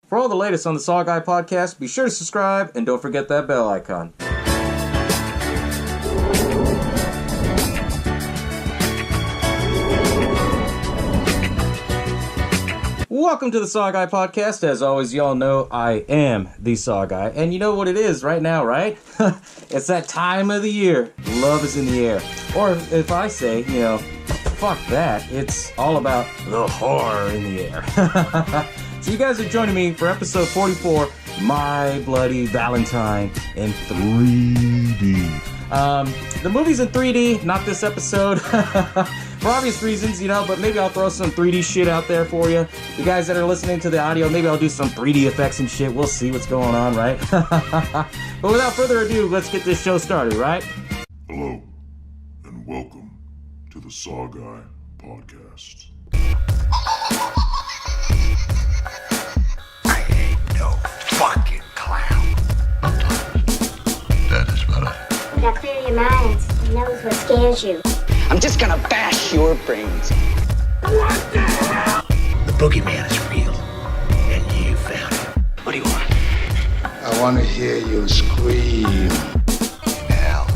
For all the latest on the SaWGuy podcast, be sure to subscribe and don't forget that bell icon. Welcome to the SaWGuy podcast. As always, y'all know I am the SaWGuy. And you know what it is right now, right? It's that time of the year. Love is in the air. Or if I say, fuck that, it's all about the horror in the air. So you guys are joining me for episode 44, My Bloody Valentine in 3D. The movie's in 3D, not this episode. For obvious reasons, but maybe I'll throw some 3D shit out there for you. You guys that are listening to the audio, maybe I'll do some 3D effects and shit. We'll see what's going on, right? But without further ado, let's get this show started, right? Hello, and welcome to the SaWGuy podcast. I ain't no fucking clown. That is better. You got fear in your minds. He knows what scares you. I'm just gonna bash your brains. What the hell? The boogeyman is real, and you found him. What do you want? I want to hear you scream. Hell.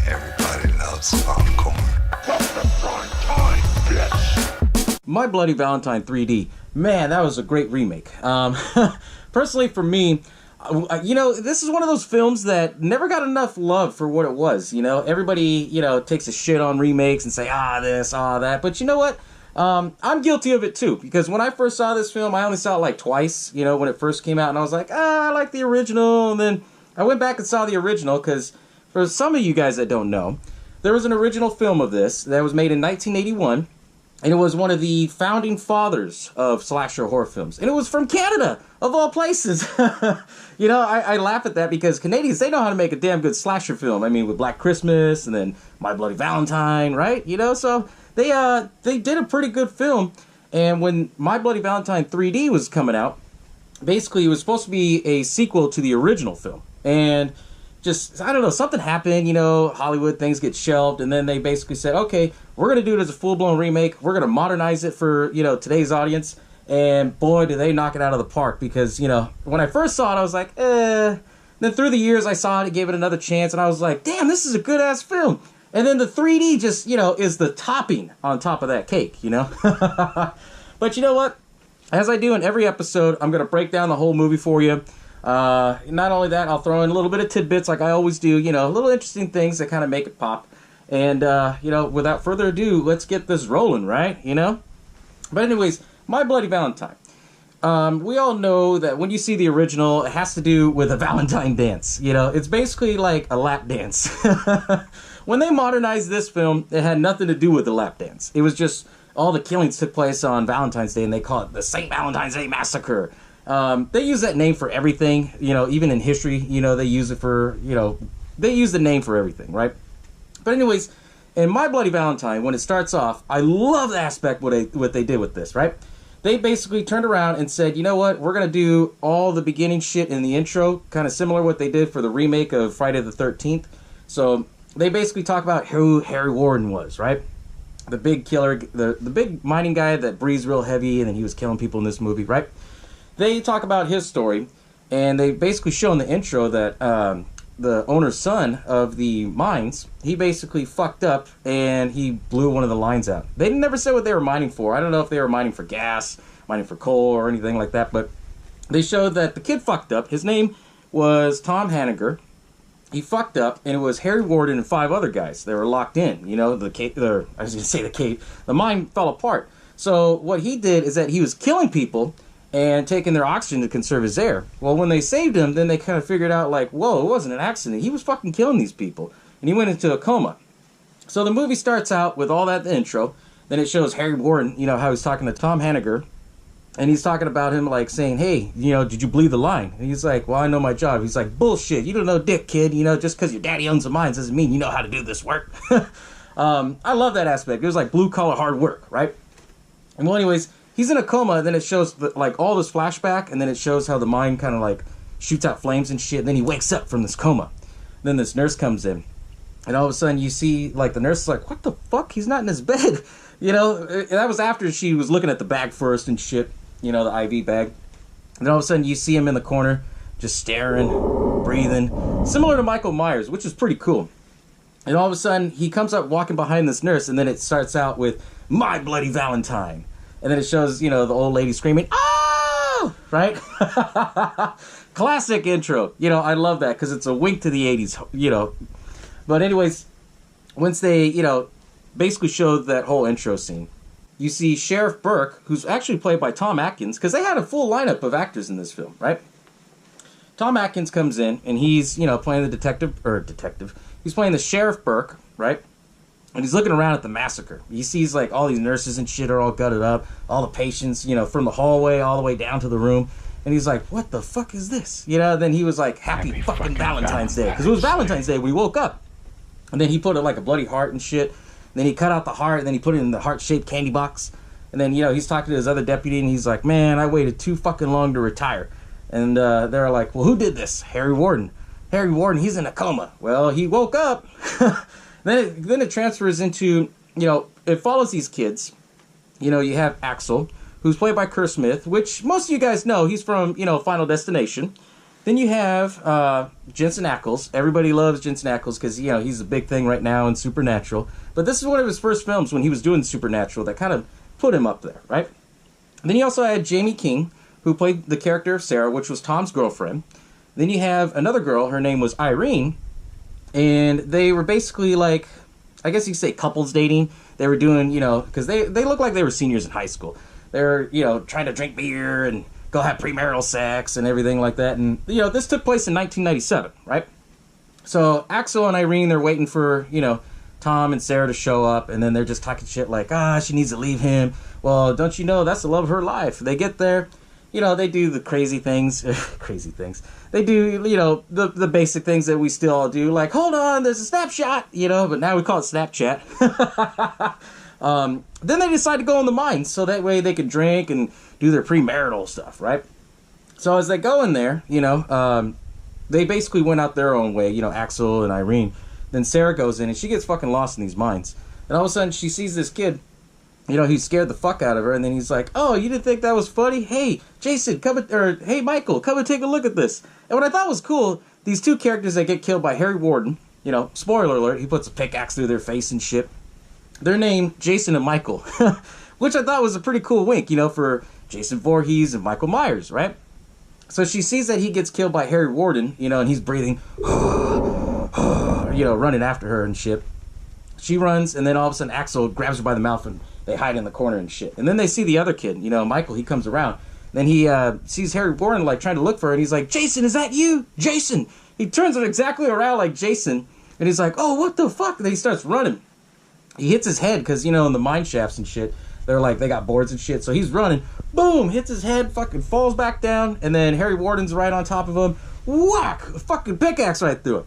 Everybody loves popcorn. My Bloody Valentine 3D. Man, that was a great remake. Personally, for me, this is one of those films that never got enough love for what it was. Everybody, takes a shit on remakes and say, this, that. But you know what? I'm guilty of it too, because when I first saw this film, I only saw it like twice, when it first came out, and I was like, I like the original, and then I went back and saw the original, because for some of you guys that don't know, there was an original film of this that was made in 1981, and it was one of the founding fathers of slasher horror films, and it was from Canada, of all places. I laugh at that, because Canadians, they know how to make a damn good slasher film. I mean, with Black Christmas, and then My Bloody Valentine, right? So they did a pretty good film, and when My Bloody Valentine 3D was coming out, basically it was supposed to be a sequel to the original film, and just, I don't know, something happened, Hollywood, things get shelved, and then they basically said, okay, we're going to do it as a full-blown remake, we're going to modernize it for, today's audience, and boy, did they knock it out of the park, because, when I first saw it, I was like, Then through the years, I saw it, gave it another chance, and I was like, damn, this is a good-ass film. And then the 3D just, is the topping on top of that cake, But you know what? As I do in every episode, I'm going to break down the whole movie for you. Not only that, I'll throw in a little bit of tidbits like I always do, little interesting things that kind of make it pop. And, without further ado, let's get this rolling, right? But anyways, My Bloody Valentine. We all know that when you see the original, it has to do with a Valentine dance. It's basically like a lap dance. When they modernized this film, it had nothing to do with the lap dance. It was just all the killings took place on Valentine's Day, and they call it the St. Valentine's Day Massacre. They use that name for everything, even in history, they use it for, they use the name for everything, right? But anyways, in My Bloody Valentine, when it starts off, I love the aspect what they did with this, right? They basically turned around and said, you know what, we're going to do all the beginning shit in the intro, kind of similar to what they did for the remake of Friday the 13th. So they basically talk about who Harry Warden was, right? The big killer, the big mining guy that breathes real heavy, and then he was killing people in this movie, right? They talk about his story, and they basically show in the intro that the owner's son of the mines, he basically fucked up, and he blew one of the lines out. They never said what they were mining for. I don't know if they were mining for gas, mining for coal, or anything like that, but they showed that the kid fucked up. His name was Tom Hanniger. He fucked up, and it was Harry Warden and 5 other guys. They were locked in, the mine fell apart. So what he did is that he was killing people and taking their oxygen to conserve his air. Well, when they saved him, then they kind of figured out, like, whoa, it wasn't an accident. He was fucking killing these people. And he went into a coma. So the movie starts out with all that in the intro. Then it shows Harry Warden, how he's talking to Tom Hanniger. And he's talking about him, like, saying, hey, did you bleed the line? And he's like, well, I know my job. He's like, bullshit, you don't know dick, kid. Just because your daddy owns the mines doesn't mean you know how to do this work. I love that aspect. It was like blue-collar hard work, right? And well, anyways, he's in a coma, then it shows, all this flashback, and then it shows how the mine kind of, shoots out flames and shit, and then he wakes up from this coma. Then this nurse comes in, and all of a sudden you see, the nurse is like, what the fuck? He's not in his bed. That was after she was looking at the bag first and shit. you know, the IV bag. And then all of a sudden you see him in the corner, just staring, breathing, similar to Michael Myers, which is pretty cool. And all of a sudden he comes up walking behind this nurse, and then it starts out with "My Bloody Valentine." And then it shows, you know, the old lady screaming, "Ah!" Right? Classic intro. You know, I love that because it's a wink to the 80s, you know. But anyways, once they, you know, basically showed that whole intro scene, you see Sheriff Burke, who's actually played by Tom Atkins, because they had a full lineup of actors in this film, right? Tom Atkins comes in, and he's, you know, playing the detective. He's playing the Sheriff Burke, right? And he's looking around at the massacre. He sees, like, all these nurses and shit are all gutted up. All the patients, you know, from the hallway all the way down to the room. And he's like, what the fuck is this? You know, then he was like, happy fucking Valentine's Day. Because it was Valentine's Day when we woke up. And then he put, like, a bloody heart and shit. And then he cut out the heart, and then he put it in the heart-shaped candy box. And then, you know, he's talking to his other deputy, and he's like, man, I waited too fucking long to retire. And they're like, well, who did this? Harry Warden. Harry Warden, he's in a coma. Well, he woke up. Then it transfers into, you know, it follows these kids. You know, you have Axel, who's played by Kerr Smith, which most of you guys know. He's from, you know, Final Destination. Then you have Jensen Ackles. Everybody loves Jensen Ackles because, you know, he's a big thing right now in Supernatural. But this is one of his first films when he was doing Supernatural that kind of put him up there, right? Then you also had Jamie King, who played the character of Sarah, which was Tom's girlfriend. Then you have another girl. Her name was Irene. And they were basically like, I guess you could say couples dating. They were doing, you know, because they looked like they were seniors in high school. They were, you know, trying to drink beer and go have premarital sex and everything like that. And, you know, this took place in 1997, right? So Axel and Irene, they're waiting for, you know, Tom and Sarah to show up. And then they're just talking shit like, she needs to leave him. Well, don't you know, that's the love of her life. They get there. You know, they do the crazy things. They do, you know, the basic things that we still all do. Like, hold on, there's a snapshot, you know, but now we call it Snapchat. Then they decide to go in the mines so that way they can drink and do their premarital stuff, right? So as they go in there, you know, they basically went out their own way, you know, Axel and Irene. Then Sarah goes in and she gets fucking lost in these mines. And all of a sudden she sees this kid. You know, he scared the fuck out of her, and then he's like, oh, you didn't think that was funny? Hey, Jason, hey, Michael, come and take a look at this. And what I thought was cool, these two characters that get killed by Harry Warden, you know, spoiler alert, he puts a pickaxe through their face and shit. They're named Jason and Michael, which I thought was a pretty cool wink, you know, for Jason Voorhees and Michael Myers, right? So she sees that he gets killed by Harry Warden, you know, and he's breathing, you know, running after her and shit. She runs, and then all of a sudden Axel grabs her by the mouth and they hide in the corner and shit. And then they see the other kid, you know, Michael, he comes around. Then he sees Harry Warden, like, trying to look for her, and he's like, Jason, is that you? Jason! He turns it exactly around like Jason, and he's like, oh, what the fuck? And then he starts running. He hits his head, because, you know, in the mine shafts and shit, they're like, they got boards and shit, so he's running. Boom! Hits his head, fucking falls back down, and then Harry Warden's right on top of him. Whack! A fucking pickaxe right through it.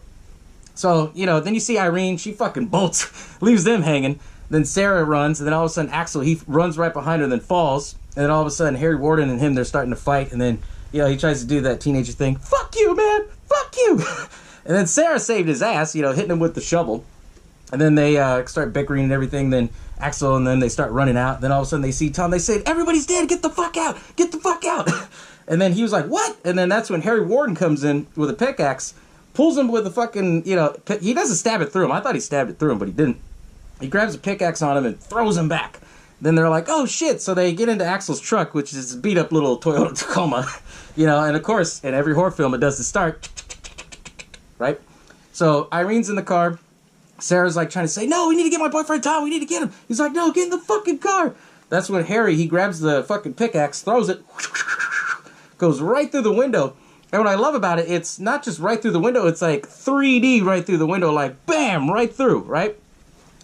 So, you know, then you see Irene, she fucking bolts, leaves them hanging. Then Sarah runs, and then all of a sudden Axel, he runs right behind her, then falls. And then all of a sudden Harry Warden and him, they're starting to fight. And then, you know, he tries to do that teenager thing. Fuck you, man! Fuck you! And then Sarah saved his ass, you know, hitting him with the shovel. And then they start bickering and everything. Then Axel, and then they start running out. Then all of a sudden they see Tom. They say, everybody's dead! Get the fuck out! Get the fuck out! And then he was like, what? And then that's when Harry Warden comes in with a pickaxe, pulls him with a fucking, you know, he doesn't stab it through him. I thought he stabbed it through him, but he didn't. He grabs a pickaxe on him and throws him back. Then they're like, oh shit. So they get into Axel's truck, which is a beat up little Toyota Tacoma. You know, and of course, in every horror film, it does the start. Right? So Irene's in the car. Sarah's like trying to say, no, we need to get my boyfriend Tom. We need to get him. He's like, no, get in the fucking car. That's when Harry, he grabs the fucking pickaxe, throws it, goes right through the window. And what I love about it, it's not just right through the window. It's like 3D right through the window, like bam, right through, right?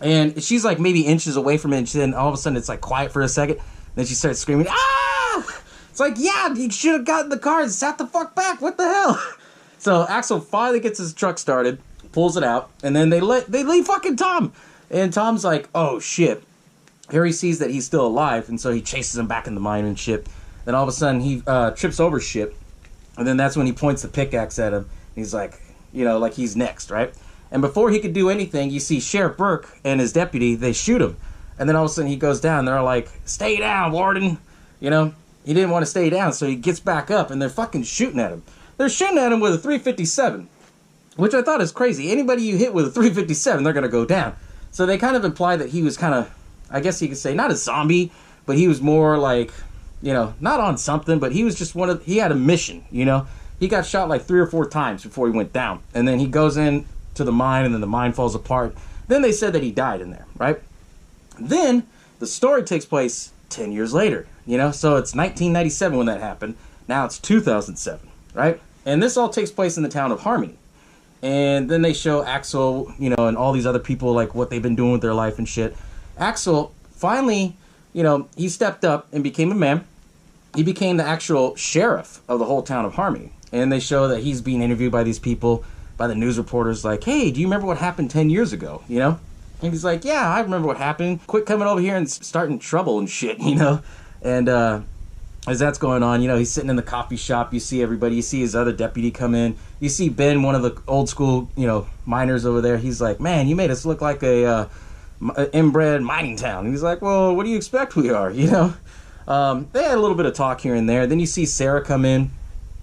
And she's like maybe inches away from it, and then all of a sudden it's like quiet for a second. Then she starts screaming, ah! It's like, yeah, you should have gotten the car and sat the fuck back. What the hell? So Axel finally gets his truck started, pulls it out, and then they leave fucking Tom. And Tom's like, oh shit. Harry sees that he's still alive, and so he chases him back in the mine and shit. Then all of a sudden he trips over shit, and then that's when he points the pickaxe at him. He's like, you know, like he's next, right? And before he could do anything, you see Sheriff Burke and his deputy, they shoot him. And then all of a sudden he goes down. They're like, stay down, Warden. You know? he didn't want to stay down, so he gets back up, and they're fucking shooting at him. They're shooting at him with a .357, which I thought is crazy. Anybody you hit with a .357, they're going to go down. So they kind of imply that he was kind of, I guess you could say, not a zombie, but he was more like, not on something, but he was just he had a mission, He got shot like 3 or 4 times before he went down. And then he goes in to the mine, and then the mine falls apart. Then they said that he died in there, right? Then the story takes place 10 years later, So it's 1997 when that happened. Now it's 2007, right? And this all takes place in the town of Harmony. And then they show Axel, and all these other people, like what they've been doing with their life and shit. Axel finally, he stepped up and became a man. He became the actual sheriff of the whole town of Harmony. And they show that he's being interviewed by these people, by the news reporters, like, hey, do you remember what happened 10 years ago, And he's like, yeah, I remember what happened. Quit coming over here and starting trouble and shit, And as that's going on, he's sitting in the coffee shop. You see everybody. You see his other deputy come in. You see Ben, one of the old school, miners over there. He's like, man, you made us look like a inbred mining town. And he's like, well, what do you expect we are, They had a little bit of talk here and there. Then you see Sarah come in.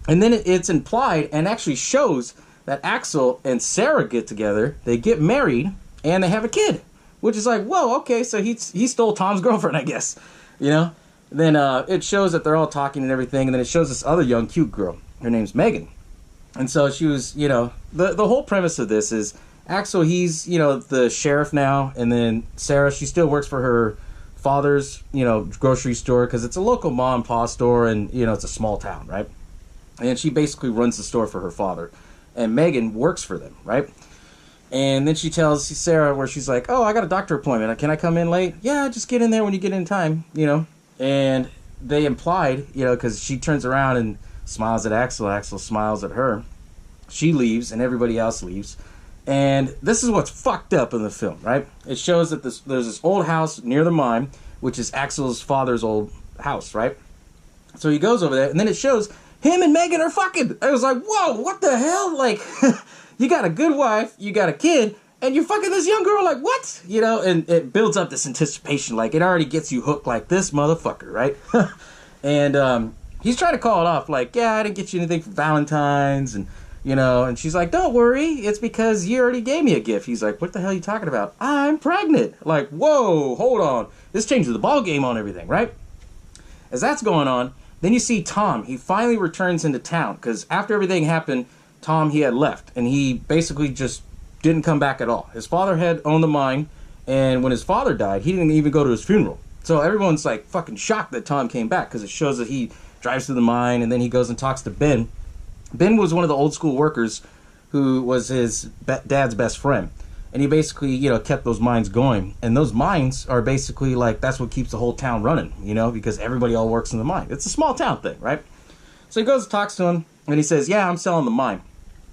And then it's implied and actually shows that Axel and Sarah get together. They get married. And they have a kid. Which is like, whoa, okay, so he stole Tom's girlfriend, I guess. Then it shows that they're all talking and everything, and then it shows this other young, cute girl. Her name's Megan. And so she was, the whole premise of this is Axel, he's, the sheriff now, and then Sarah, she still works for her father's, grocery store, because it's a local mom and pop store, and, it's a small town, right? And she basically runs the store for her father. And Megan works for them, right? And then she tells Sarah where she's like, oh, I got a doctor appointment. Can I come in late? Yeah, just get in there when you get in time, And they implied, because she turns around and smiles at Axel. Axel smiles at her. She leaves, and everybody else leaves. And this is what's fucked up in the film, right? It shows that there's this old house near the mine, which is Axel's father's old house, right? So he goes over there, and then it shows him and Megan are fucking. I was like, whoa, what the hell? Like, you got a good wife, you got a kid, and you're fucking this young girl, like, what? And it builds up this anticipation, like, it already gets you hooked like this motherfucker, right? And he's trying to call it off, like, yeah, I didn't get you anything for Valentines, and, and she's like, don't worry, it's because you already gave me a gift. He's like, what the hell are you talking about? I'm pregnant. Like, whoa, hold on. This changes the ball game on everything, right? As that's going on, then you see Tom. He finally returns into town, because after everything happened, Tom, he had left, and he basically just didn't come back at all. His father had owned the mine, and when his father died, he didn't even go to his funeral. So everyone's like fucking shocked that Tom came back, because it shows that he drives to the mine, and then he goes and talks to Ben. Ben was one of the old school workers who was his dad's best friend. And he basically, kept those mines going. And those mines are basically like, that's what keeps the whole town running, because everybody all works in the mine. It's a small town thing, right? So he goes and talks to him, and he says, yeah, I'm selling the mine.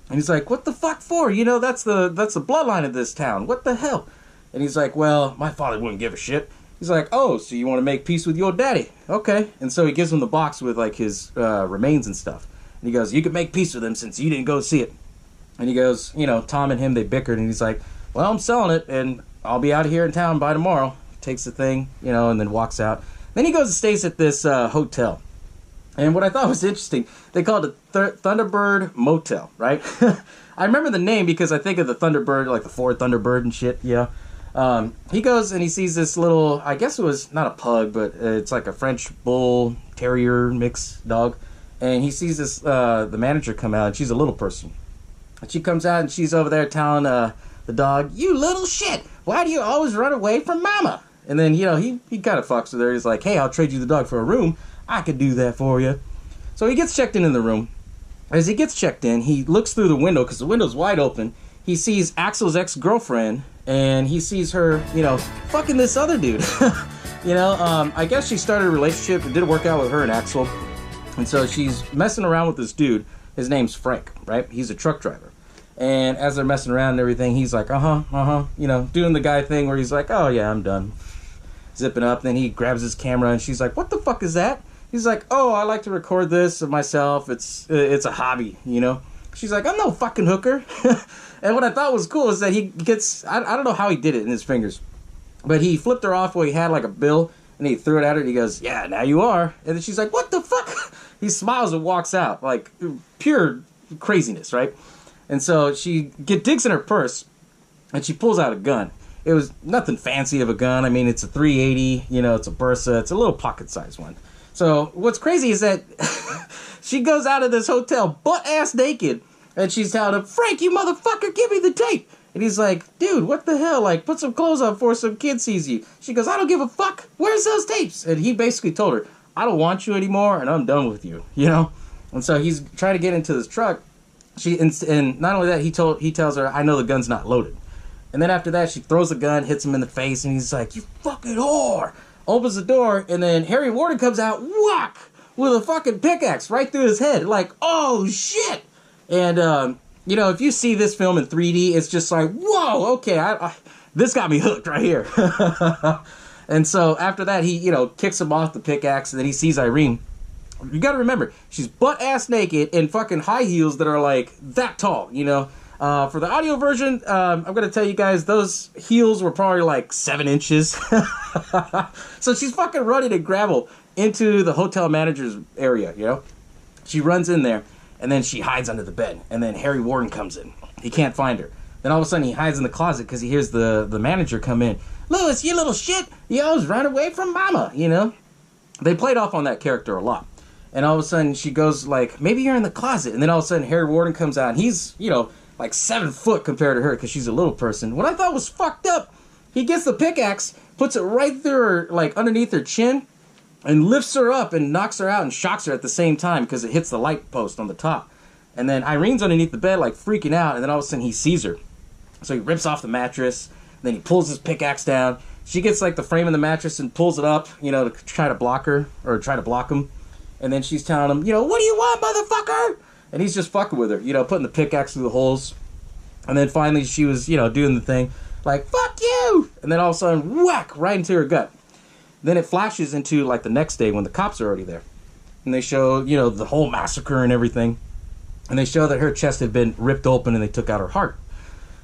And he's like, what the fuck for? That's the bloodline of this town. What the hell? And he's like, well, my father wouldn't give a shit. He's like, oh, so you want to make peace with your daddy? Okay. And so he gives him the box with, like, his remains and stuff. And he goes, you can make peace with him since you didn't go see it. And he goes, Tom and him, they bickered. And he's like, well, I'm selling it, and I'll be out of here in town by tomorrow. Takes the thing, and then walks out. Then he goes and stays at this hotel. And what I thought was interesting, they called it Thunderbird Motel, right? I remember the name because I think of the Thunderbird, like the Ford Thunderbird and shit, He goes and he sees this little, I guess it was not a pug, but it's like a French bull terrier mix dog. And he sees this, the manager come out, and she's a little person. And she comes out and she's over there telling the dog, you little shit, why do you always run away from mama? And then, he kind of fucks with her. He's like, hey, I'll trade you the dog for a room. I could do that for you. So he gets checked in the room. As he gets checked in, he looks through the window, because the window's wide open. He sees Axel's ex-girlfriend, and he sees her, fucking this other dude. I guess she started a relationship. It didn't work out with her and Axel. And so she's messing around with this dude. His name's Frank, right? He's a truck driver. And as they're messing around and everything, he's like, doing the guy thing where he's like, oh, yeah, I'm done. Zipping up. Then he grabs his camera, and she's like, what the fuck is that? He's like, oh, I like to record this of myself. It's a hobby, She's like, I'm no fucking hooker. And what I thought was cool is that he gets, I don't know how he did it in his fingers, but he flipped her off where he had like a bill, and he threw it at her, and he goes, yeah, now you are. And then she's like, what the he smiles and walks out, like pure craziness, right? And so she digs in her purse, and she pulls out a gun. It was nothing fancy of a gun. I mean, it's a 380, you know, it's a Bersa, it's a little pocket-sized one. So what's crazy is that she goes out of this hotel butt-ass naked, and she's telling him, Frank, you motherfucker, give me the tape. And he's like, dude, what the hell? Like, put some clothes on before some kid sees you. She goes, I don't give a fuck. Where's those tapes? And he basically told her, I don't want you anymore, and I'm done with you, you know? And so he's trying to get into this truck. And not only that, he tells her, I know the gun's not loaded. And then after that, she throws the gun, hits him in the face, and he's like, you fucking whore. Opens the door, and then Harry Warden comes out, whack, with a fucking pickaxe right through his head. Like, oh, shit. And, you know, if you see this film in 3D, it's just like, whoa, okay, this got me hooked right here. And so after that, he, you know, kicks him off the pickaxe, and then he sees Irene. You gotta remember, she's butt-ass naked in fucking high heels that are, like, that tall, you know? For the audio version, I'm gonna tell you guys, those heels were probably, like, 7 inches. So she's fucking running in gravel into the hotel manager's area, you know? She runs in there, and then she hides under the bed, and then Harry Warden comes in. He can't find her. Then all of a sudden, he hides in the closet because he hears the manager come in. Louis, you little shit, you always run away from mama, you know? They played off on that character a lot. And all of a sudden, she goes like, maybe you're in the closet. And then all of a sudden, Harry Warden comes out, and he's, you know, like 7 foot compared to her because she's a little person. What I thought was fucked up, he gets the pickaxe, puts it right through her, like underneath her chin, and lifts her up and knocks her out and shocks her at the same time because it hits the light post on the top. And then Irene's underneath the bed, like freaking out, and then all of a sudden, he sees her. So he rips off the mattress, then he pulls his pickaxe down. She gets like the frame of the mattress and pulls it up, you know, to try to block her, or try to block him. And then she's telling him, you know, what do you want, motherfucker? And he's just fucking with her, you know, putting the pickaxe through the holes. And then finally she was, you know, doing the thing, like, fuck you! And then all of a sudden, whack, right into her gut. Then it flashes into, like, the next day when the cops are already there. And they show, you know, the whole massacre and everything. And they show that her chest had been ripped open and they took out her heart.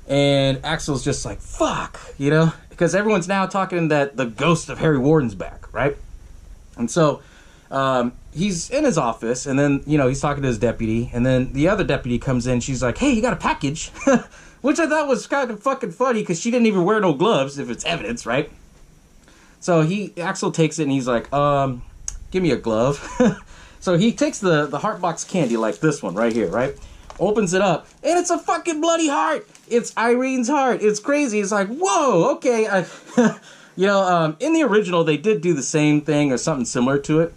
And Axel's just like, fuck, you know? Because everyone's now talking that the ghost of Harry Warden's back, right? And so he's in his office, and then, you know, he's talking to his deputy, and then the other deputy comes in. She's like, hey, you got a package? Which I thought was kind of fucking funny, because she didn't even wear no gloves, if it's evidence, right? So Axel takes it, and he's like, give me a glove. So he takes the Heartbox candy, like this one right here, right? Opens it up, and it's a fucking bloody heart. It's Irene's heart. It's crazy. It's like, whoa, okay. You know, in the original, they did do the same thing or something similar to it,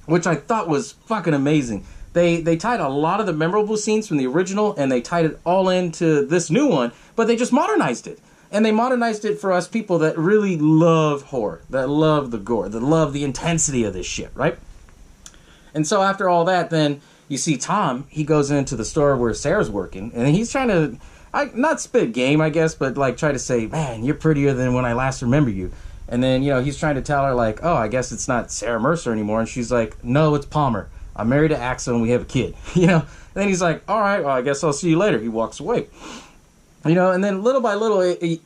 which I thought was fucking amazing. They tied a lot of the memorable scenes from the original, and they tied it all into this new one, but they just modernized it. And they modernized it for us people that really love horror, that love the gore, that love the intensity of this shit, right? And so after all that, then you see Tom, he goes into the store where Sarah's working, and he's trying to, not spit game, I guess, but like try to say, man, you're prettier than when I last remember you. And then, you know, he's trying to tell her, like, oh, I guess it's not Sarah Mercer anymore. And she's like, no, it's Palmer. I'm married to Axel, and we have a kid, you know? And then he's like, all right, well, I guess I'll see you later. He walks away. You know, and then little by little,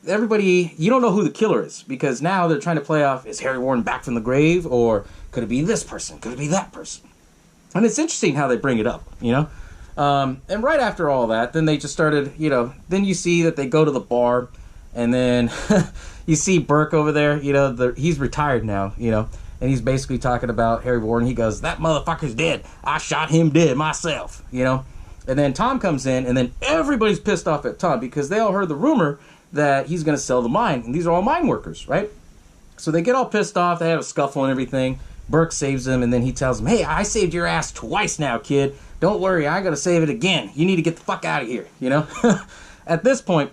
everybody, you don't know who the killer is, because now they're trying to play off, is Harry Warden back from the grave, or could it be this person? Could it be that person? And it's interesting how they bring it up, you know? And right after all that, then they just started, you know, then you see that they go to the bar, and then you see Burke over there, you know, he's retired now, you know, and he's basically talking about Harry Warden. He goes, that motherfucker's dead. I shot him dead myself, you know? And then Tom comes in, and then everybody's pissed off at Tom because they all heard the rumor that he's going to sell the mine, and these are all mine workers, right? So they get all pissed off. They have a scuffle and everything. Burke saves him, and then he tells him, hey, I saved your ass twice now, kid. Don't worry, I got to save it again. You need to get the fuck out of here, you know? At this point,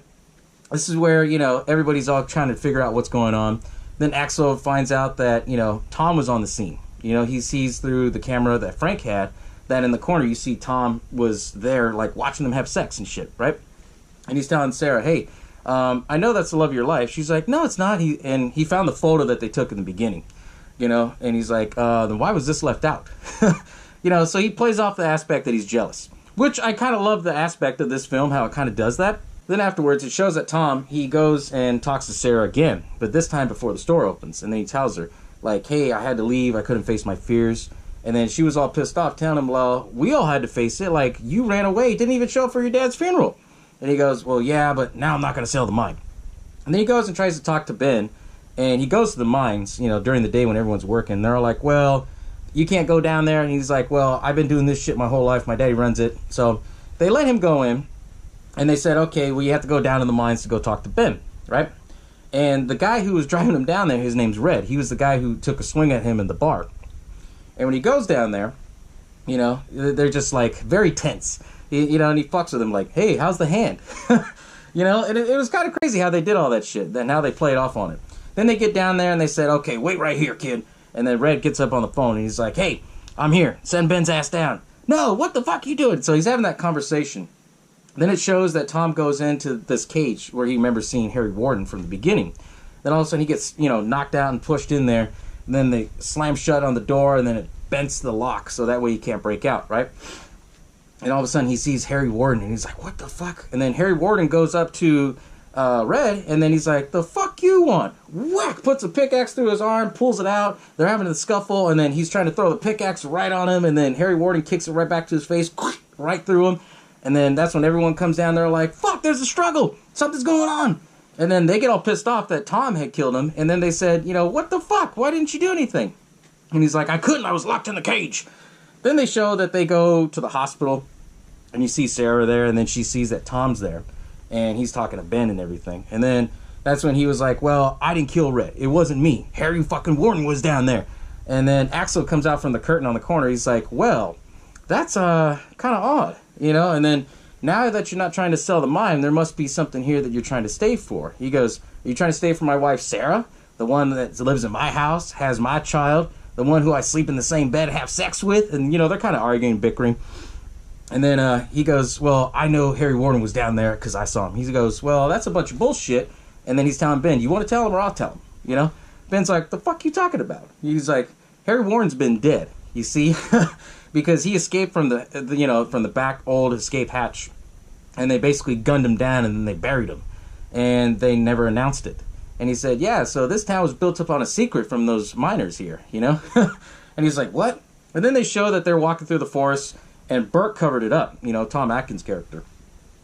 this is where, you know, everybody's all trying to figure out what's going on. Then Axel finds out that, you know, Tom was on the scene. You know, he sees through the camera that Frank had that in the corner you see Tom was there, like, watching them have sex and shit, right? And he's telling Sarah, hey, I know that's the love of your life. She's like, no, it's not. He found the photo that they took in the beginning, you know? And he's like, then why was this left out? You know, so he plays off the aspect that he's jealous, which I kind of love the aspect of this film, how it kind of does that. Then afterwards, it shows that Tom, he goes and talks to Sarah again, but this time before the store opens. And then he tells her, like, hey, I had to leave. I couldn't face my fears. And then she was all pissed off, telling him, well, we all had to face it. Like, you ran away, didn't even show up for your dad's funeral. And he goes, well, yeah, but now I'm not going to sell the mine. And then he goes and tries to talk to Ben. And he goes to the mines, you know, during the day when everyone's working. They're all like, well, you can't go down there. And he's like, well, I've been doing this shit my whole life. My daddy runs it. So they let him go in. And they said, okay, well, you have to go down to the mines to go talk to Ben, right? And the guy who was driving him down there, his name's Red. He was the guy who took a swing at him in the bar. And when he goes down there, you know, they're just like very tense, you know, and he fucks with him like, hey, how's the hand? You know, and it was kind of crazy how they did all that shit and how they played off on it. Then they get down there and they said, okay, wait right here, kid. And then Red gets up on the phone and he's like, hey, I'm here. Send Ben's ass down. No, what the fuck are you doing? So he's having that conversation. Then it shows that Tom goes into this cage where he remembers seeing Harry Warden from the beginning. Then all of a sudden he gets, you know, knocked out and pushed in there. And then they slam shut on the door, and then it bends the lock, so that way he can't break out, right? And all of a sudden he sees Harry Warden, and he's like, what the fuck? And then Harry Warden goes up to Red, and then he's like, the fuck you want? Whack! Puts a pickaxe through his arm, pulls it out. They're having a scuffle, and then he's trying to throw the pickaxe right on him, and then Harry Warden kicks it right back to his face, right through him. And then that's when everyone comes down there like, fuck, there's a struggle. Something's going on. And then they get all pissed off that Tom had killed him. And then they said, you know, what the fuck? Why didn't you do anything? And he's like, I couldn't. I was locked in the cage. Then they show that they go to the hospital. And you see Sarah there. And then she sees that Tom's there. And he's talking to Ben and everything. And then that's when he was like, well, I didn't kill Red. It wasn't me. Harry fucking Warden was down there. And then Axel comes out from the curtain on the corner. He's like, well, that's kind of odd. You know, and then now that you're not trying to sell the mine, there must be something here that you're trying to stay for. He goes, are you trying to stay for my wife, Sarah? The one that lives in my house, has my child, the one who I sleep in the same bed and have sex with? And, you know, they're kind of arguing, bickering. And then he goes, well, I know Harry Warden was down there because I saw him. He goes, well, that's a bunch of bullshit. And then he's telling Ben, you want to tell him or I'll tell him? You know? Ben's like, the fuck you talking about? He's like, Harry Warden's been dead, you see? Because he escaped from the back old escape hatch, and they basically gunned him down, and then they buried him, and they never announced it. And he said, yeah, so this town was built up on a secret from those miners here, you know? And he's like, what? And then they show that they're walking through the forest, and Burt covered it up, you know, Tom Atkins' character.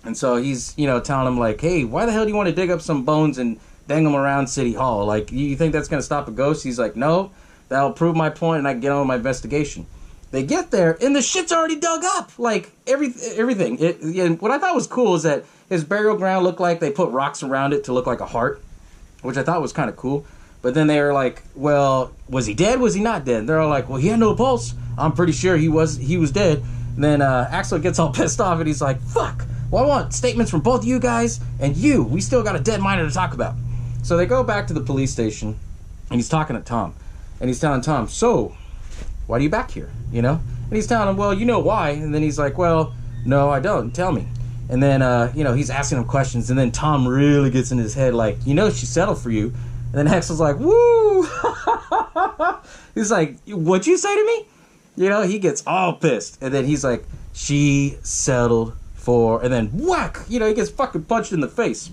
And so he's, you know, telling him, like, hey, why the hell do you want to dig up some bones and dangle them around City Hall? Like, you think that's going to stop a ghost? He's like, no, that'll prove my point, and I can get on with my investigation. They get there, and the shit's already dug up. Like, everything. And what I thought was cool is that his burial ground looked like they put rocks around it to look like a heart, which I thought was kind of cool. But then they were like, well, was he dead? Was he not dead? And they're all like, well, he had no pulse. I'm pretty sure he was dead. And then Axel gets all pissed off, and he's like, fuck. Well, I want statements from both you guys and you. We still got a dead miner to talk about. So they go back to the police station, and he's talking to Tom. And he's telling Tom, so, why are you back here, you know? And he's telling him, well, you know why. And then he's like, well, no, I don't. Tell me. And then, you know, he's asking him questions. And then Tom really gets in his head like, you know, she settled for you. And then Axel's like, woo! He's like, what'd you say to me? You know, he gets all pissed. And then he's like, she settled for... And then whack! You know, he gets fucking punched in the face.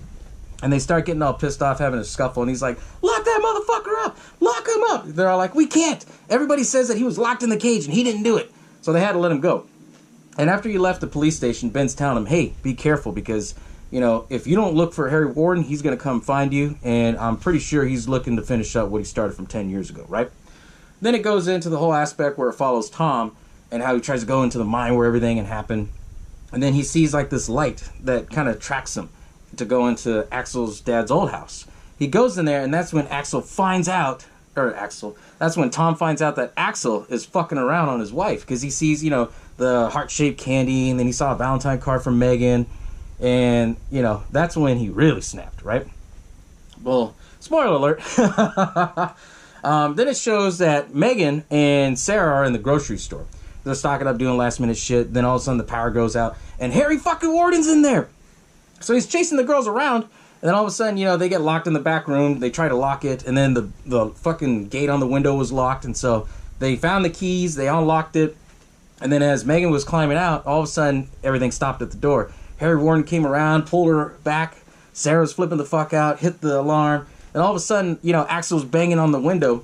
And they start getting all pissed off, having a scuffle, and he's like, lock that motherfucker up! Lock him up! They're all like, we can't! Everybody says that he was locked in the cage, and he didn't do it. So they had to let him go. And after he left the police station, Ben's telling him, hey, be careful, because, you know, if you don't look for Harry Warden, he's going to come find you, and I'm pretty sure he's looking to finish up what he started from 10 years ago, right? Then it goes into the whole aspect where it follows Tom, and how he tries to go into the mine where everything had happened. And then he sees, like, this light that kind of tracks him to go into Axel's dad's old house. He goes in there, and that's when that's when Tom finds out that Axel is fucking around on his wife, because he sees, you know, the heart-shaped candy, and then he saw a Valentine card from Megan, and, you know, that's when he really snapped, right? Well, spoiler alert. Then it shows that Megan and Sarah are in the grocery store. They're stocking up, doing last-minute shit, then all of a sudden the power goes out, and Harry fucking Warden's in there! So he's chasing the girls around, and then all of a sudden, you know, they get locked in the back room. They try to lock it, and then the fucking gate on the window was locked, and so they found the keys, they unlocked it, and then as Megan was climbing out, all of a sudden, everything stopped at the door. Harry Warden came around, pulled her back, Sarah's flipping the fuck out, hit the alarm, and all of a sudden, you know, Axel's banging on the window,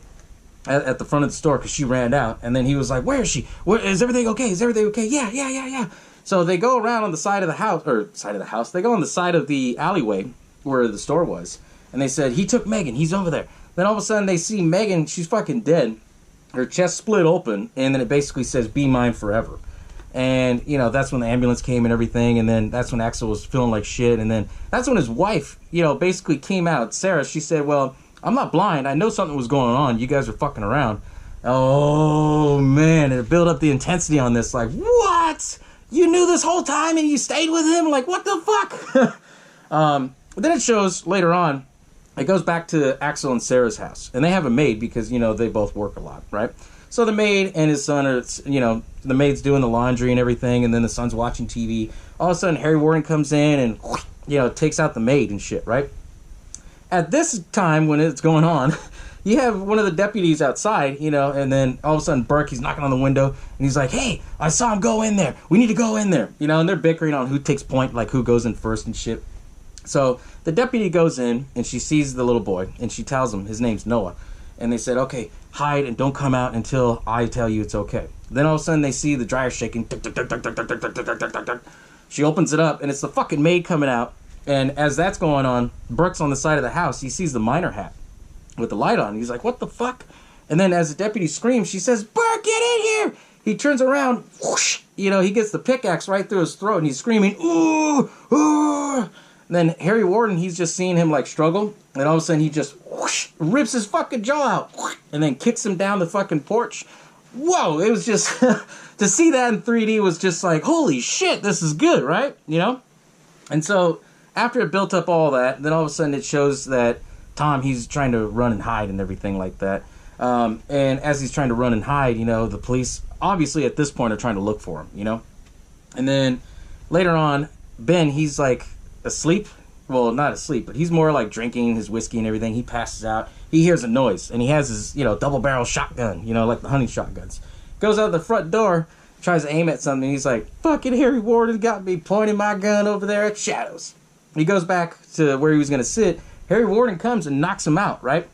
at the front of the store because she ran out. And then he was like, where is she? Is everything okay? Is everything okay? Yeah. So they go around on the side of the house, they go on the side of the alleyway where the store was. And they said, he took Megan, he's over there. Then all of a sudden they see Megan, she's fucking dead. Her chest split open, and then it basically says, be mine forever. And, you know, that's when the ambulance came and everything, and then that's when Axel was feeling like shit, and then that's when his wife, you know, basically came out. Sarah, she said, well, I'm not blind. I know something was going on. You guys are fucking around. Oh, man, it built up the intensity on this. Like, what? You knew this whole time and you stayed with him? Like, what the fuck? Then it shows later on, it goes back to Axel and Sarah's house. And they have a maid because, you know, they both work a lot, right? So the maid and his son are, you know, the maid's doing the laundry and everything, and then the son's watching TV. All of a sudden, Harry Warden comes in and, you know, takes out the maid and shit, right? At this time, when it's going on, you have one of the deputies outside, you know, and then all of a sudden, Burke, he's knocking on the window, and he's like, hey, I saw him go in there. We need to go in there. You know, and they're bickering on who takes point, like who goes in first and shit. So the deputy goes in, and she sees the little boy, and she tells him his name's Noah. And they said, okay, hide and don't come out until I tell you it's okay. Then all of a sudden they see the dryer shaking. She opens it up, and it's the fucking maid coming out. And as that's going on, Burke's on the side of the house. He sees the miner hat with the light on. He's like, what the fuck? And then as the deputy screams, she says, Burke, get in here! He turns around, whoosh, you know, he gets the pickaxe right through his throat, and he's screaming, ooh, ooh. Then Harry Warden, he's just seeing him like struggle, and all of a sudden he just whoosh, rips his fucking jaw out, whoosh, and then kicks him down the fucking porch. Whoa, it was just, to see that in 3D was just like, holy shit, this is good, right? You know? And so, after it built up all that, then all of a sudden it shows that Tom, he's trying to run and hide and everything like that. And as he's trying to run and hide, you know, the police, obviously at this point, are trying to look for him, you know? And then, later on, Ben, he's like, asleep. Well, not asleep, but he's more like drinking his whiskey and everything. He passes out. He hears a noise, and he has his, you know, double-barrel shotgun, you know, like the hunting shotguns. Goes out the front door, tries to aim at something. He's like, fucking Harry Warden got me pointing my gun over there at Shadows. He goes back to where he was going to sit. Harry Warden comes and knocks him out, right?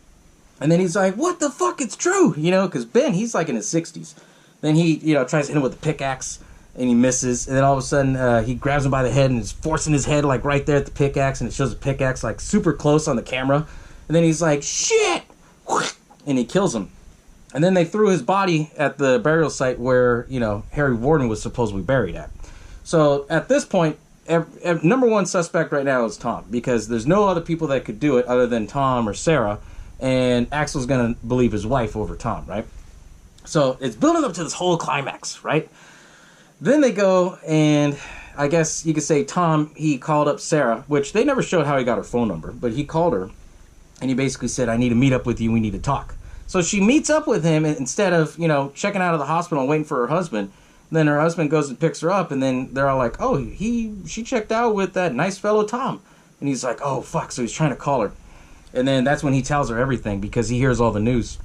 And then he's like, what the fuck? It's true, you know, because Ben, he's like in his 60s. Then he, you know, tries to hit him with a pickaxe. And he misses, and then all of a sudden, he grabs him by the head and is forcing his head, like, right there at the pickaxe, and it shows the pickaxe, like, super close on the camera. And then he's like, shit! And he kills him. And then they threw his body at the burial site where, you know, Harry Warden was supposedly buried at. So, at this point, number one suspect right now is Tom, because there's no other people that could do it other than Tom or Sarah, and Axel's gonna believe his wife over Tom, right? So, it's building up to this whole climax, right? Then they go, and I guess you could say Tom, he called up Sarah, which they never showed how he got her phone number, but he called her, and he basically said, I need to meet up with you, we need to talk. So she meets up with him, and instead of, you know, checking out of the hospital and waiting for her husband, then her husband goes and picks her up, and then they're all like, oh, she checked out with that nice fellow Tom. And he's like, oh, fuck, so he's trying to call her. And then that's when he tells her everything, because he hears all the news.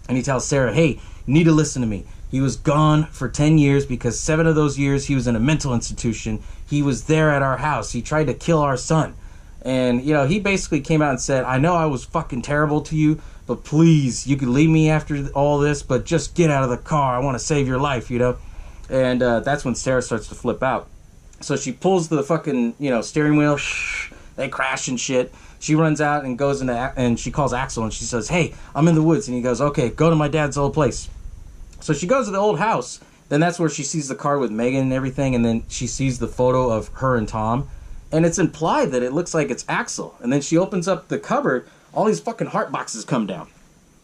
And he tells Sarah, hey, you need to listen to me. He was gone for 10 years because 7 of those years he was in a mental institution. He was there at our house. He tried to kill our son. And, you know, he basically came out and said, I know I was fucking terrible to you, but please, you could leave me after all this, but just get out of the car. I want to save your life, you know? And that's when Sarah starts to flip out. So she pulls the fucking, you know, steering wheel. They crash and shit. She runs out and goes into, and she calls Axel and she says, hey, I'm in the woods. And he goes, okay, go to my dad's old place. So she goes to the old house. Then that's where she sees the car with Megan and everything. And then she sees the photo of her and Tom. And it's implied that it looks like it's Axel. And then she opens up the cupboard. All these fucking heart boxes come down.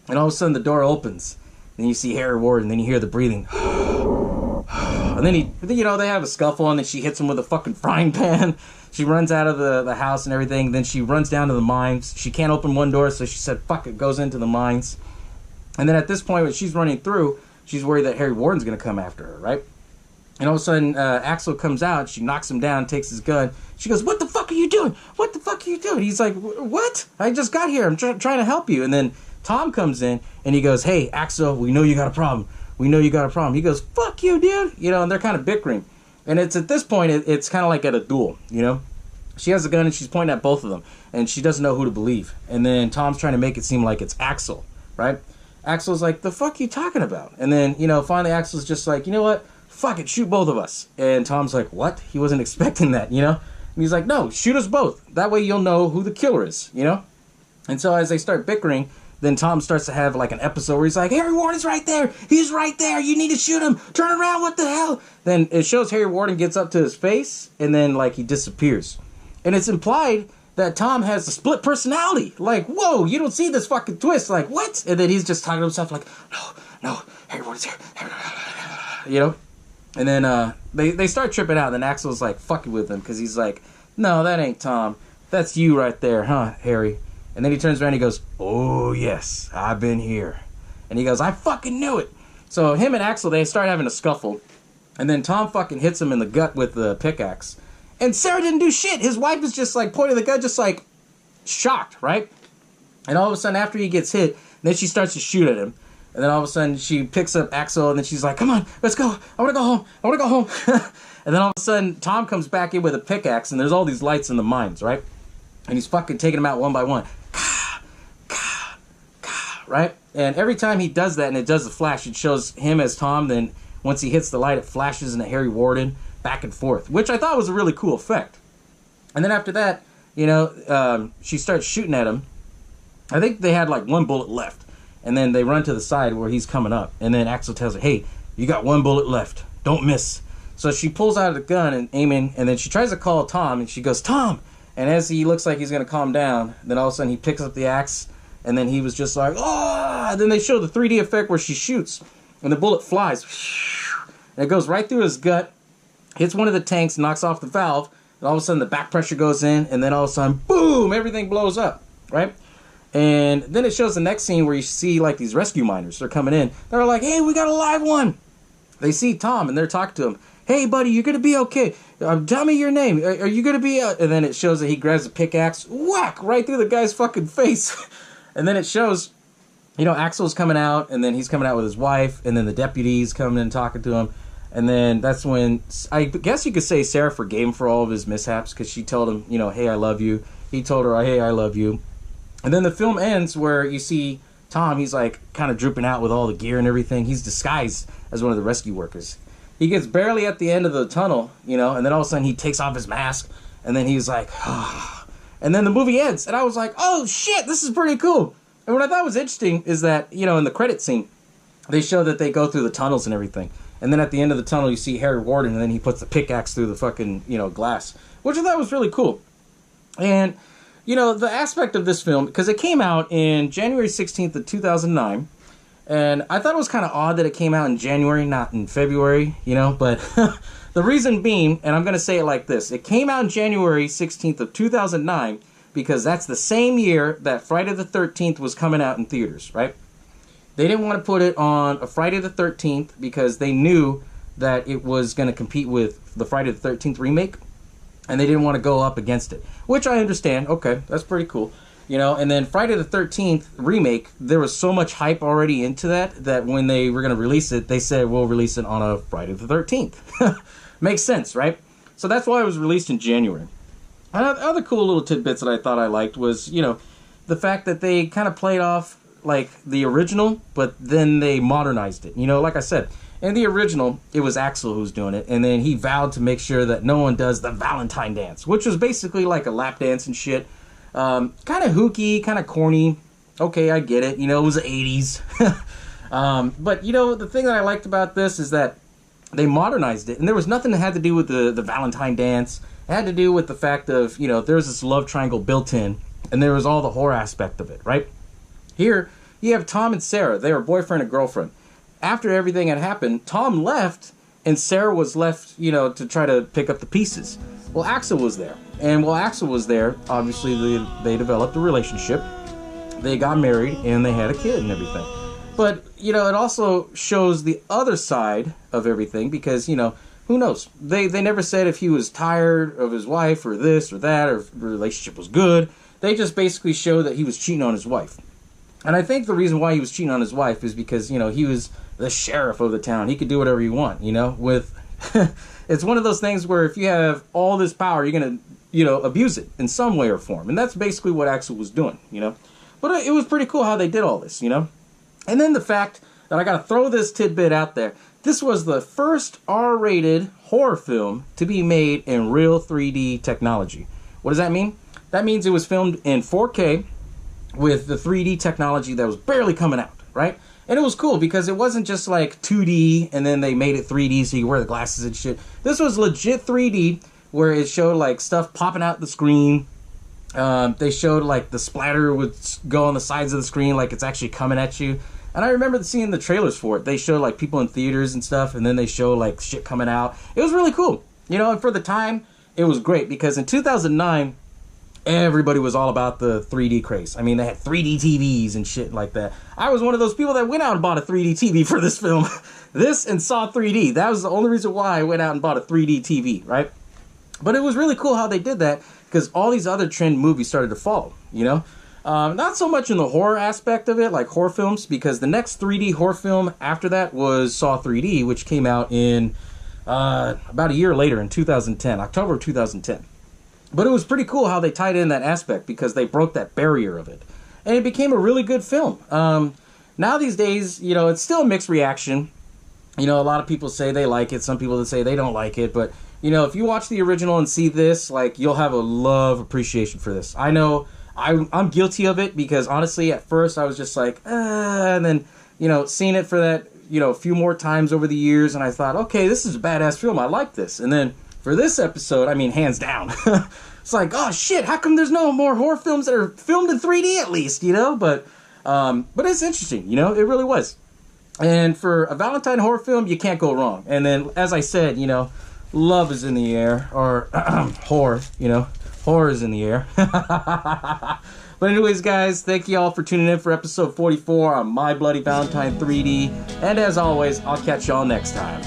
And all of a sudden the door opens. Then you see Harry Ward. And then you hear the breathing. And then you know, they have a scuffle. And then she hits him with a fucking frying pan. She runs out of the house and everything. Then she runs down to the mines. She can't open one door. So she said, fuck it. Goes into the mines. And then at this point when she's running through, she's worried that Harry Warden's going to come after her, right? And all of a sudden, Axel comes out. She knocks him down, takes his gun. She goes, what the fuck are you doing? What the fuck are you doing? He's like, what? I just got here. I'm trying to help you. And then Tom comes in, and he goes, hey, Axel, we know you got a problem. We know you got a problem. He goes, fuck you, dude. You know, and they're kind of bickering. And it's at this point, it's kind of like at a duel, you know? She has a gun, and she's pointing at both of them. And she doesn't know who to believe. And then Tom's trying to make it seem like it's Axel, right? Axel's like, the fuck you talking about? And then, you know, finally Axel's just like, you know what? Fuck it, shoot both of us. And Tom's like, what? He wasn't expecting that, you know? And he's like, no, shoot us both. That way you'll know who the killer is, you know? And so as they start bickering, then Tom starts to have like an episode where he's like, Harry Warden's right there. He's right there. You need to shoot him. Turn around. What the hell? Then it shows Harry Warden gets up to his face and then like he disappears. And it's implied that Tom has a split personality. Like, whoa, you don't see this fucking twist. Like, what? And then he's just talking to himself like, no, Harry Warden's here. You know? And then they start tripping out. And then Axel's like fucking with him because he's like, no, that ain't Tom. That's you right there, huh, Harry? And then he turns around and he goes, oh, yes, I've been here. And he goes, I fucking knew it. So him and Axel, they start having a scuffle. And then Tom fucking hits him in the gut with the pickaxe. And Sarah didn't do shit. His wife is just like pointing the gun, just like shocked, right? And all of a sudden, after he gets hit, then she starts to shoot at him. And then all of a sudden, she picks up Axel, and then she's like, come on, let's go. I want to go home. I want to go home. And then all of a sudden, Tom comes back in with a pickaxe, and there's all these lights in the mines, right? And he's fucking taking them out one by one. Right? And every time he does that and it does the flash, it shows him as Tom. Then once he hits the light, it flashes into Harry Warden back and forth, which I thought was a really cool effect. And then after that, you know, she starts shooting at him. I think they had like one bullet left. And then they run to the side where he's coming up. And then Axel tells her, hey, you got one bullet left. Don't miss. So she pulls out the gun and aiming. And then she tries to call Tom. And she goes, Tom. And as he looks like he's going to calm down, then all of a sudden he picks up the axe. And then he was just like, oh! And then they show the 3D effect where she shoots. And the bullet flies. And it goes right through his gut. Hits one of the tanks, knocks off the valve. And all of a sudden the back pressure goes in. And then all of a sudden, boom! Everything blows up. Right? And then it shows the next scene where you see like these rescue miners. They're coming in. They're like, hey, we got a live one. They see Tom and they're talking to him. Hey, buddy, you're going to be okay. Tell me your name. Are you going to be... And then it shows that he grabs a pickaxe. Whack! Right through the guy's fucking face. And then it shows, you know, Axel's coming out, and then he's coming out with his wife, and then the deputy's coming in talking to him. And then that's when, I guess you could say Sarah forgave him for all of his mishaps, because she told him, you know, hey, I love you. He told her, hey, I love you. And then the film ends where you see Tom, he's like kind of drooping out with all the gear and everything. He's disguised as one of the rescue workers. He gets barely at the end of the tunnel, you know, and then all of a sudden he takes off his mask, and then he's like, ah. And then the movie ends, and I was like, oh, shit, this is pretty cool. And what I thought was interesting is that, you know, in the credit scene, they show that they go through the tunnels and everything. And then at the end of the tunnel, you see Harry Warden, and then he puts the pickaxe through the fucking, you know, glass, which I thought was really cool. And, you know, the aspect of this film, because it came out in January 16th of 2009, and I thought it was kind of odd that it came out in January, not in February, you know, but... The reason being, and I'm going to say it like this, it came out on January 16th of 2009 because that's the same year that Friday the 13th was coming out in theaters, right? They didn't want to put it on a Friday the 13th because they knew that it was going to compete with the Friday the 13th remake, and they didn't want to go up against it, which I understand. Okay, that's pretty cool. You know, and then Friday the 13th remake, there was so much hype already into that when they were going to release it, they said, we'll release it on a Friday the 13th. Makes sense, right? So that's why it was released in January. Other cool little tidbits that I thought I liked was, you know, the fact that they kind of played off like the original, but then they modernized it. You know, like I said, in the original, it was Axel who's doing it, and then he vowed to make sure that no one does the Valentine dance, which was basically like a lap dance and shit. Kind of hooky, kind of corny. Okay, I get it. You know, it was the 80s. But, you know, the thing that I liked about this is that they modernized it, and there was nothing that had to do with the Valentine dance. It had to do with the fact of, you know, there's this love triangle built in, and there was all the horror aspect of it, right? Here, you have Tom and Sarah. They were boyfriend and girlfriend. After everything had happened, Tom left, and Sarah was left, you know, to try to pick up the pieces. Well, Axel was there. And while Axel was there, obviously they developed a relationship. They got married, and they had a kid and everything. But, you know, it also shows the other side of everything because, you know, who knows? They never said if he was tired of his wife or this or that or if the relationship was good. They just basically showed that he was cheating on his wife. And I think the reason why he was cheating on his wife is because, you know, he was the sheriff of the town. He could do whatever you want, you know, with... It's one of those things where if you have all this power, you're going to, you know, abuse it in some way or form. And that's basically what Axel was doing, you know. But it was pretty cool how they did all this, you know. And then the fact that I got to throw this tidbit out there. This was the first R-rated horror film to be made in real 3D technology. What does that mean? That means it was filmed in 4K with the 3D technology that was barely coming out, right? And it was cool because it wasn't just like 2D and then they made it 3D so you wear the glasses and shit. This was legit 3D where it showed like stuff popping out the screen. They showed like the splatter would go on the sides of the screen like it's actually coming at you. And I remember seeing the trailers for it. They showed like people in theaters and stuff, and then they showed like shit coming out. It was really cool, you know. And for the time, it was great because in 2009, everybody was all about the 3D craze. I mean, they had 3D TVs and shit like that. I was one of those people that went out and bought a 3D TV for this film. This and saw 3D. That was the only reason why I went out and bought a 3D TV, right? But it was really cool how they did that because all these other trend movies started to follow, you know. Not so much in the horror aspect of it, like horror films, because the next 3D horror film after that was Saw 3D, which came out in about a year later in 2010, October of 2010. But it was pretty cool how they tied in that aspect because they broke that barrier of it. And it became a really good film. Now these days, you know, it's still a mixed reaction. You know, a lot of people say they like it, some people that say they don't like it, but, you know, if you watch the original and see this, like, you'll have a love appreciation for this. I know I'm guilty of it because honestly, at first I was just like, and then, you know, seeing it for that, you know, a few more times over the years, and I thought, okay, this is a badass film. I like this. And then for this episode, I mean, hands down, it's like, oh shit, how come there's no more horror films that are filmed in 3D at least, you know? But it's interesting, you know, it really was. And for a Valentine horror film, you can't go wrong. And then, as I said, you know, love is in the air, or horror, you know. Horror is in the air. But anyways, guys, thank you all for tuning in for episode 44 on My Bloody Valentine 3D. And as always, I'll catch y'all next time.